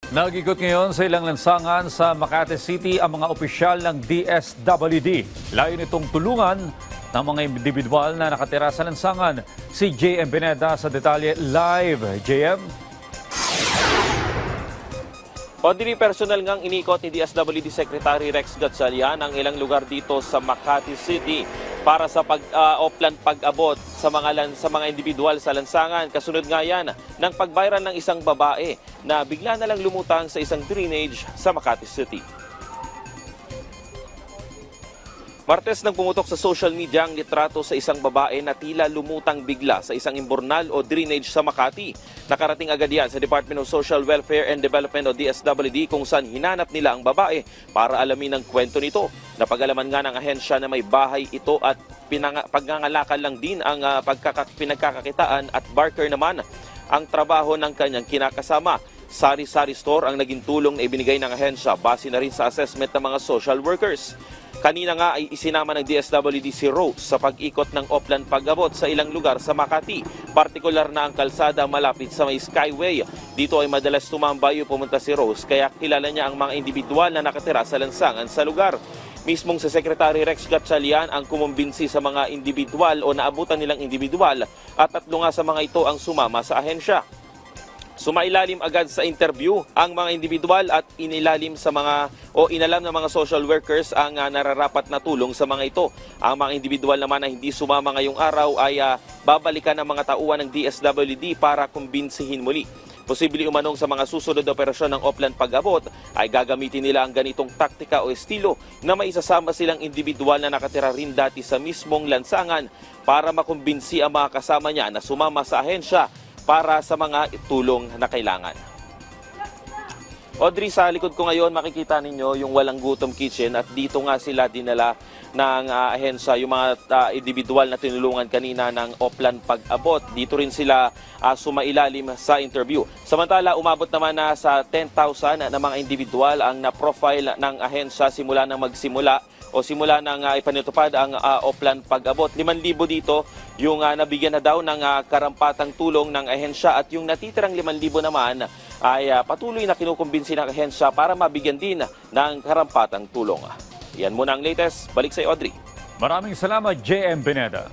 Nag-ikot ngayon sa ilang lansangan sa Makati City ang mga opisyal ng DSWD. Layon itong tulungan ng mga individual na nakatira sa lansangan. Si JM Beneda sa detalye live. JM? Audrey, personal ngang inikot ni DSWD Secretary Rex Gatchalian ang ilang lugar dito sa Makati City para sa offline pag-abot sa mga individual sa lansangan. Kasunod nga yan ng pag-viral ng isang babae na bigla na lang lumutang sa isang drainage sa Makati City. Martes nang pumutok sa social media ang litrato sa isang babae na tila lumutang bigla sa isang imbornal o drainage sa Makati. Nakarating agad yan sa Department of Social Welfare and Development o DSWD kung saan hinanap nila ang babae para alamin ang kwento nito. Napag-alaman nga ng ahensya na may bahay ito at pagngangalakal lang din ang pinagkakakitaan at barker naman ang trabaho ng kanyang kinakasama. Sari-sari store ang naging tulong na ibinigay ng ahensya base na rin sa assessment ng mga social workers. Kanina nga ay isinama ng DSWD si Rose sa pag-ikot ng offline pag-abot sa ilang lugar sa Makati. Partikular na ang kalsada malapit sa may Skyway. Dito ay madalas tumambay o pumunta si Rose kaya kilala niya ang mga individual na nakatira sa lansangan sa lugar. Mismong si Secretary Rex Gatchalian ang kumumbinsi sa mga individual o naabutan nilang individual at 3 nga sa mga ito ang sumama sa ahensya. Sumailalim agad sa interview ang mga individual at inalam ng mga social workers ang nararapat na tulong sa mga ito. Ang mga individual naman na hindi sumama ngayong araw ay babalikan ng mga tauhan ng DSWD para kumbinsihin muli. Posible umanong sa mga susunod na operasyon ng offline pag-abot ay gagamitin nila ang ganitong taktika o estilo na maisasama silang individual na nakatira rin dati sa mismong lansangan para makumbinsi ang mga kasama niya na sumama sa ahensya para sa mga tulong na kailangan. Audrey, sa likod ko ngayon makikita ninyo yung Walang Gutom Kitchen at dito nga sila dinala ng ahensya, yung mga individual na tinulungan kanina ng offline pag-abot. Dito rin sila sumailalim sa interview. Samantala, umabot naman na sa 10,000 na mga individual ang na-profile ng ahensya simula nang magsimula o simula nang ipanitupad ang offline pag-abot. 5,000 dito yung nabigyan na daw ng karampatang tulong ng ahensya at yung natitirang 5,000 naman ay patuloy na kinukumbinsi ng ahensya para mabigyan din ng karampatang tulong. Yan muna ang latest. Balik sa Audrey. Maraming salamat, JM Beneda.